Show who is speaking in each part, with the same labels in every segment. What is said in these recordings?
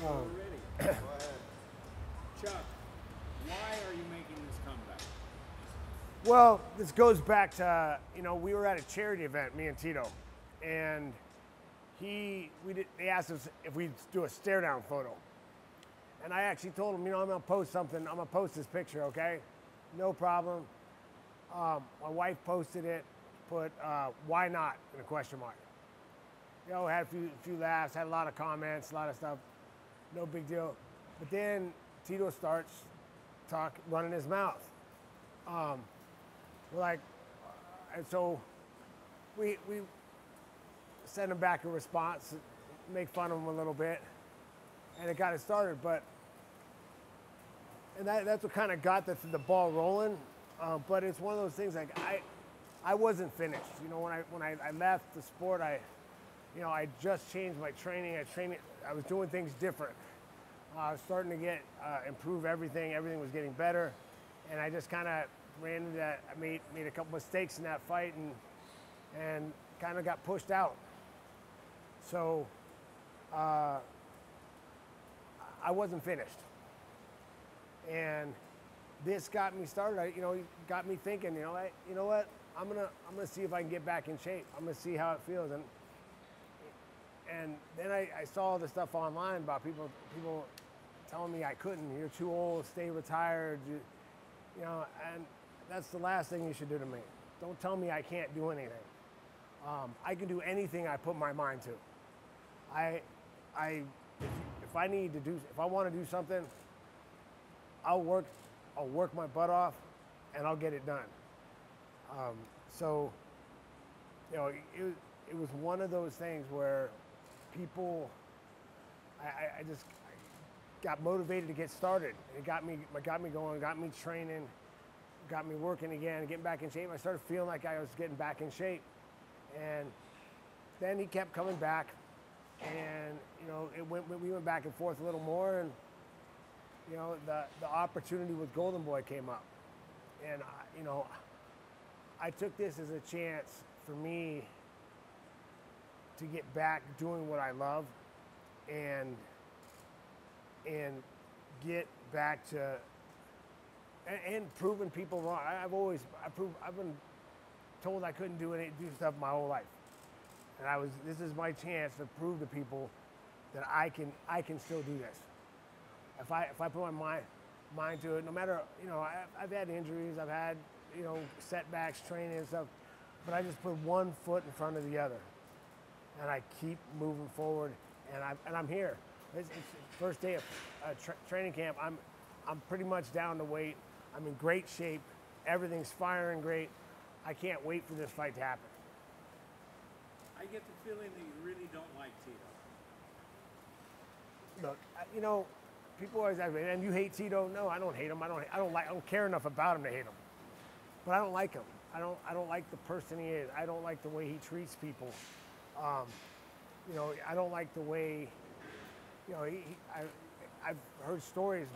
Speaker 1: We're ready. Go ahead. Chuck, why are you making this comeback?
Speaker 2: Well, this goes back to, we were at a charity event, me and Tito, and they asked us if we'd do a stare down photo. And I actually told him, I'm gonna post something, I'm gonna post this picture, okay? No problem. My wife posted it, put why not in a question mark. Had a few laughs, had a lot of comments, a lot of stuff, no big deal. But then Tito starts running his mouth. We're like, and so we send him back a response, make fun of him a little bit, and it got it started. And that's what kind of got the ball rolling. But it's one of those things like I wasn't finished. When I left the sport, I just changed my training. I was doing things different. I was starting to improve everything. Everything was getting better, and I just kind of ran into that. I made a couple mistakes in that fight, and kind of got pushed out. So I wasn't finished, and this got me started. It got me thinking. You know what? I'm gonna see if I can get back in shape. I'm gonna see how it feels, and then I saw all the stuff online about people telling me I couldn't. You're too old. Stay retired. And that's the last thing you should do to me. Don't tell me I can't do anything. I can do anything I put my mind to. If I want to do something, I'll work my butt off, and I'll get it done. So, it was one of those things where people, I just got motivated to get started. It got me going, got me training, got me working again, getting back in shape. I started feeling like I was getting back in shape, and then he kept coming back, and we went back and forth a little more, and the opportunity with Golden Boy came up, and I took this as a chance for me to get back doing what I love, and get back to and proving people wrong. I've been told I couldn't do stuff my whole life, and this is my chance to prove to people that I can still do this. If I put my mind to it, no matter, I've had injuries, I've had, setbacks, training and stuff, but I just put one foot in front of the other, and I keep moving forward, and I'm here. It's first day of training camp. I'm pretty much down to weight. I'm in great shape. Everything's firing great. I can't wait for this fight to happen.
Speaker 1: I get the feeling that you really don't like Tito.
Speaker 2: Look, people always ask me, and you hate Tito? No, I don't hate him. I don't care enough about him to hate him. But I don't like him. I don't like the person he is. I don't like the way he treats people. I don't like the way, I've heard stories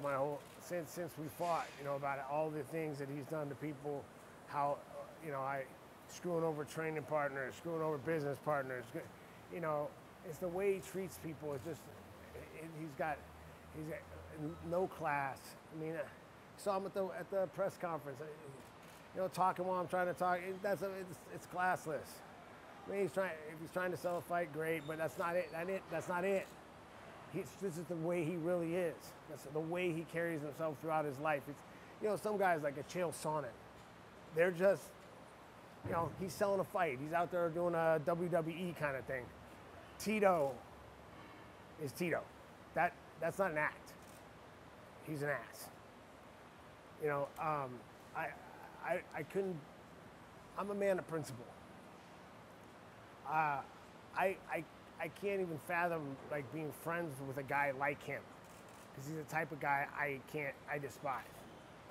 Speaker 2: since we fought, about all the things that he's done to people, how, screwing over training partners, screwing over business partners. It's the way he treats people. It's just, he's got no class. I mean, I saw him at the press conference. Talking while I'm trying to talk. It's classless. I mean, if he's trying to sell a fight, great, but that's not it. That's not it. This is the way he really is. That's the way he carries himself throughout his life. Some guys like a Chael Sonnen. They're just, he's selling a fight. He's out there doing a WWE kind of thing. Tito is Tito. That's not an act. He's an ass. I couldn't. I'm a man of principle. I can't even fathom being friends with a guy like him, because he's the type of guy I despise.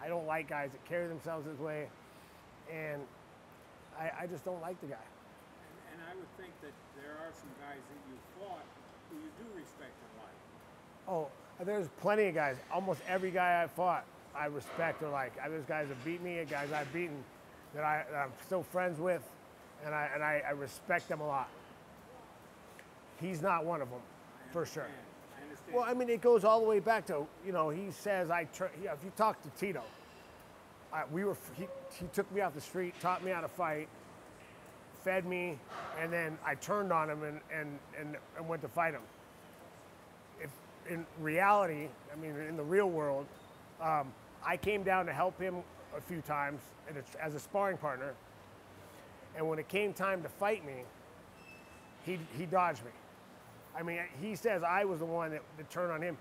Speaker 2: I don't like guys that carry themselves this way, and I just don't like the guy.
Speaker 1: And I would think that there are some guys that you fought who you do respect and like.
Speaker 2: Oh, there's plenty of guys. Almost every guy I fought, I respect or like. There's guys that beat me, guys I've beaten that I'm still friends with, and I respect them a lot. He's not one of them, for sure.
Speaker 1: I understand.
Speaker 2: Well, I mean, it goes all the way back to, you know, he says, if you talk to Tito, he took me off the street, taught me how to fight, fed me, and then I turned on him and went to fight him. If in reality, I mean, in the real world, I came down to help him a few times as a sparring partner, and when it came time to fight me, he dodged me. I mean, he says I was the one that turned on him.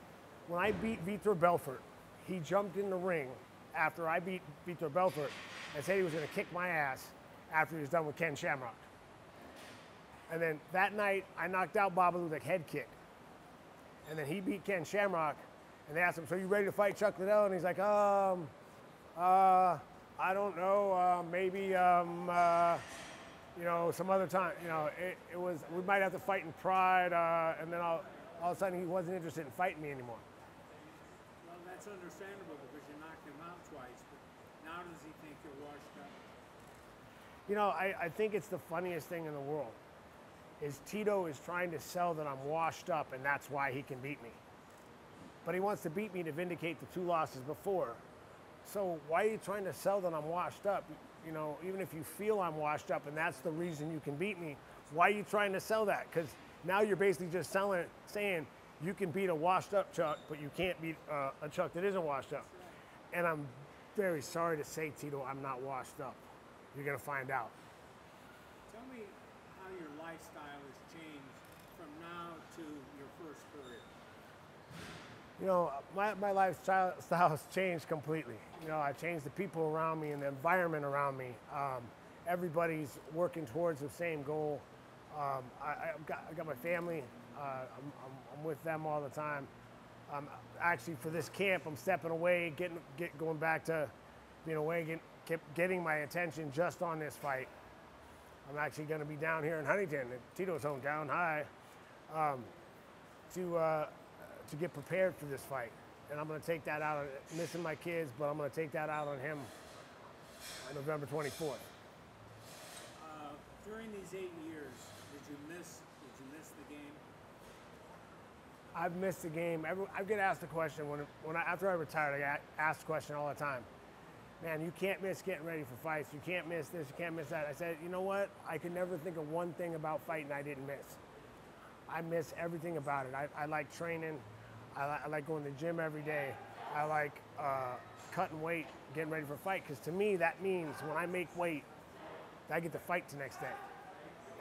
Speaker 2: When I beat Vitor Belfort, he jumped in the ring after I beat Vitor Belfort and said he was going to kick my ass after he was done with Ken Shamrock. And then that night, I knocked out Babalu with a head kick. And then he beat Ken Shamrock, and they asked him, so you ready to fight Chuck Liddell? And he's like, I don't know, maybe, you know, some other time. You know, it was, we might have to fight in Pride, and then all of a sudden he wasn't interested in fighting me anymore.
Speaker 1: Well, that's understandable because you knocked him out twice, but now does he think you're washed up?
Speaker 2: You know, I think it's the funniest thing in the world, is Tito is trying to sell that I'm washed up and that's why he can beat me. But he wants to beat me to vindicate the 2 losses before. So why are you trying to sell that I'm washed up? You know, even if you feel I'm washed up and that's the reason you can beat me, why are you trying to sell that? Because now you're basically just saying you can beat a washed up Chuck, but you can't beat a Chuck that isn't washed up. And I'm very sorry to say, Tito, I'm not washed up. You're going to find out.
Speaker 1: Tell me how your lifestyle has changed from now to your first career.
Speaker 2: You know, my lifestyle has changed completely. You know, I changed the people around me and the environment around me. Everybody's working towards the same goal. I got my family. I'm with them all the time. Actually, for this camp, I'm stepping away, going back to being away, getting my attention just on this fight. I'm actually going to be down here in Huntington, at Tito's hometown, to get prepared for this fight. And I'm going to take that out on, missing my kids, but I'm going to take that out on him on November 24th.
Speaker 1: During these 8 years, did you miss the game?
Speaker 2: I've missed the game. I get asked the question after I retired. I get asked the question all the time. Man, you can't miss getting ready for fights. You can't miss this. You can't miss that. I said, you know what? I could never think of one thing about fighting I didn't miss. I miss everything about it. I like training. I like going to the gym every day. I like cutting weight, getting ready for a fight, because to me that means when I make weight, I get to fight the next day.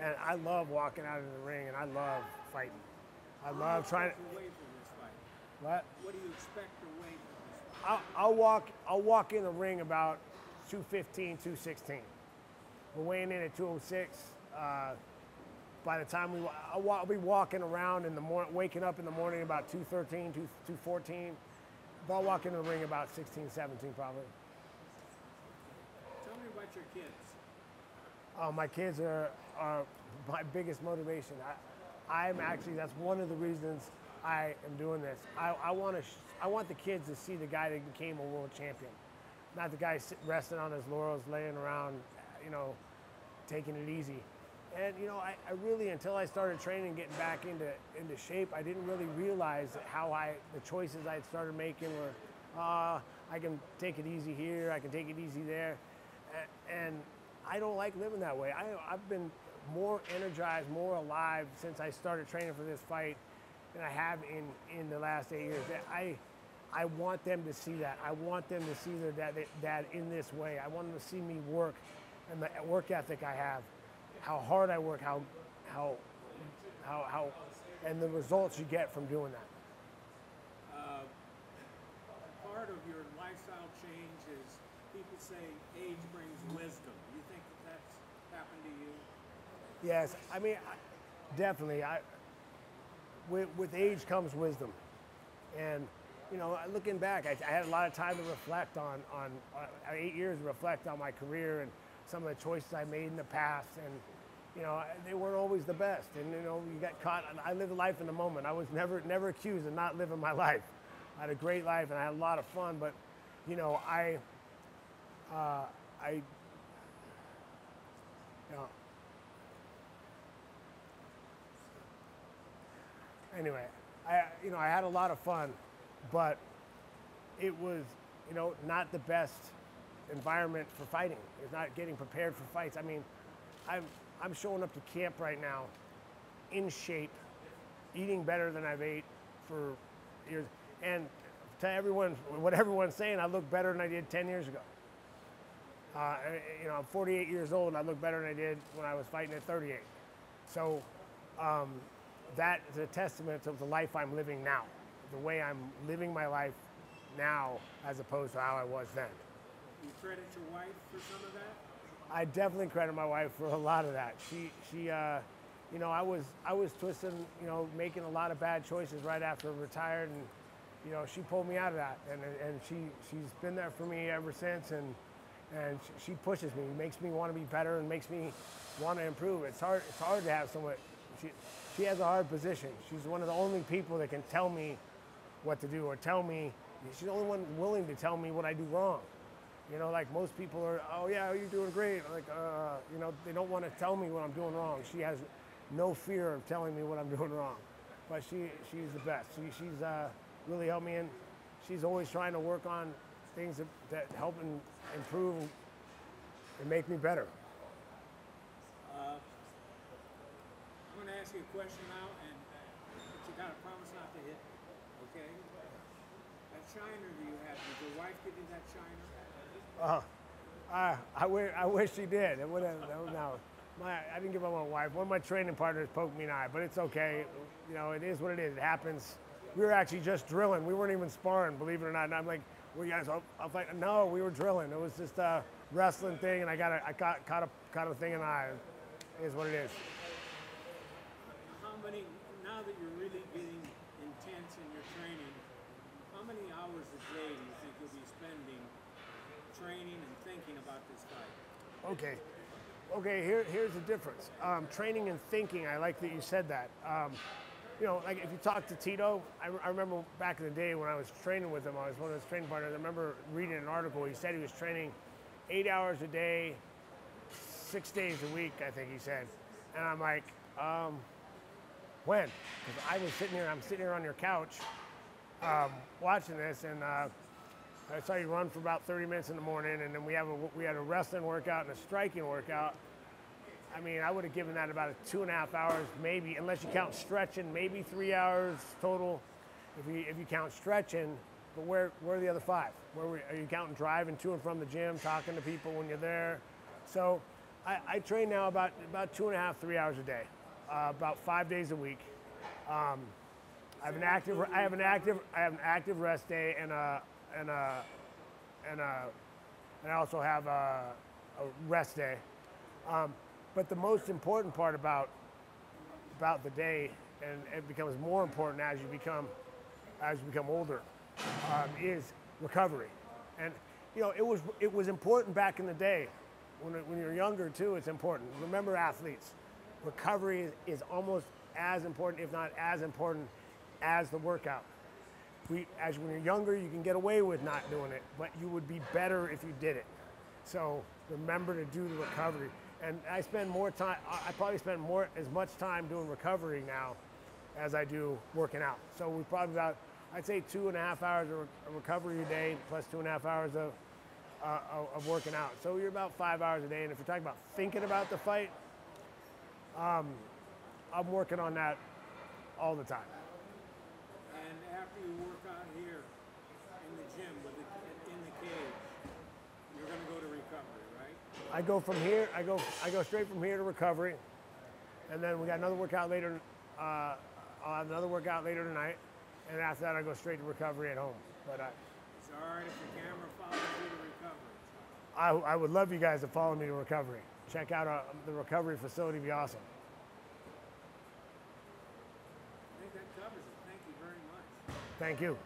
Speaker 2: And I love walking out of the ring, and I love fighting. I love trying to.
Speaker 1: What do you expect to weigh from this fight?
Speaker 2: What?
Speaker 1: What do you expect to weigh from this fight?
Speaker 2: I'll walk in the ring about 215, 216. We're weighing in at 206. By the time I'll be walking around in the morning, waking up in the morning about 213, 214. But I'll walk in the ring about 16, 17 probably.
Speaker 1: Tell me about your kids.
Speaker 2: My kids are my biggest motivation. That's one of the reasons I am doing this. I want the kids to see the guy that became a world champion, not the guy resting on his laurels, laying around, you know, taking it easy. And you know, I really, until I started training, getting back into shape, I didn't really realize how the choices I started making were, I can take it easy here, I can take it easy there, and I don't like living that way. I've been more energized, more alive since I started training for this fight than I have in the last 8 years. I want them to see that. I want them to see their dad in this way. I want them to see me work and the work ethic I have, how hard I work, how and the results you get from doing that.
Speaker 1: Part of your lifestyle change is people say age brings wisdom. You think that's happened to you?
Speaker 2: Yes, I mean, definitely. With age comes wisdom, and you know, looking back, I had a lot of time to reflect on 8 years to reflect on my career and some of the choices I made in the past, and you know, they weren't always the best. And you know, you got caught. I lived life in the moment. I was never accused of not living my life. I had a great life and I had a lot of fun, but you know, anyway, I had a lot of fun, but it was, not the best environment for fighting. It's not getting prepared for fights. I mean, I'm showing up to camp right now in shape, eating better than I've ate for years. And to everyone, what everyone's saying, I look better than I did 10 years ago. I'm 48 years old and I look better than I did when I was fighting at 38. So that is a testament to the life I'm living now, the way I'm living my life now as opposed to how I was then.
Speaker 1: You credit your wife for some of that?
Speaker 2: I definitely credit my wife for a lot of that. I was twisting, making a lot of bad choices right after I retired, and she pulled me out of that, and she's been there for me ever since, and she pushes me, makes me want to be better, and makes me want to improve. It's hard to have someone. She has a hard position. She's one of the only people that can tell me what to do, or tell me. She's the only one willing to tell me what I do wrong. Like most people are, oh yeah, you're doing great. Like, they don't want to tell me what I'm doing wrong. She has no fear of telling me what I'm doing wrong. But she's the best. She's really helped me, and she's always trying to work on things that help and improve and make me better.
Speaker 1: I'm going to ask you a question now, but you got to promise not to hit me, okay? That shiner that you have, did your wife give you that shiner?
Speaker 2: I wish she did. It would have. No, I didn't give up my wife. One of my training partners poked me in the eye, but it's okay. It is what it is. It happens. We were actually just drilling. We weren't even sparring, believe it or not. And I'm like, well, guys, I'll fight. No, we were drilling. It was just a wrestling thing, and I caught a thing in the eye. It is what it is.
Speaker 1: Now that you're really getting intense in your training, how many hours a day do you think you'll be spending training and thinking about this fight?
Speaker 2: Okay. Here's the difference. Training and thinking. I like that you said that. Like if you talk to Tito, I remember back in the day when I was training with him, I was one of his training partners. I remember reading an article. He said he was training 8 hours a day, 6 days a week, I think he said. And I'm like, when? Because I'm sitting here on your couch watching this, and I saw you run for about 30 minutes in the morning, and then we had a wrestling workout and a striking workout. I mean, I would have given that about 2.5 hours, maybe, unless you count stretching, maybe 3 hours total, if you count stretching. But where are the other 5? Are you counting driving to and from the gym, talking to people when you're there? So I train now about 2.5, 3 hours a day, about 5 days a week. I have an active rest day, and I also have a rest day. But the most important part about the day, and it becomes more important as you become older, is recovery. And it was important back in the day. When you're younger too, it's important. Remember, athletes, recovery is almost as important, if not as important, as the workout. When you're younger, you can get away with not doing it, but you would be better if you did it. So remember to do the recovery. And I spend more time. I probably spend as much time doing recovery now as I do working out. So we probably about, I'd say 2.5 hours of recovery a day plus 2.5 hours of working out. So you're about 5 hours a day. And if you're talking about thinking about the fight, I'm working on that all the time.
Speaker 1: And after you work out here in the gym in the cage, you're going to go to recovery, right?
Speaker 2: I go from here. I go straight from here to recovery, and then we got another workout later. I'll have another workout later tonight, and after that I go straight to recovery at home. But
Speaker 1: it's all right if the camera follows you to recovery.
Speaker 2: I would love you guys to follow me to recovery. Check out the recovery facility. It'd be awesome.
Speaker 1: I think that covers it. Thank you very much.
Speaker 2: Thank you.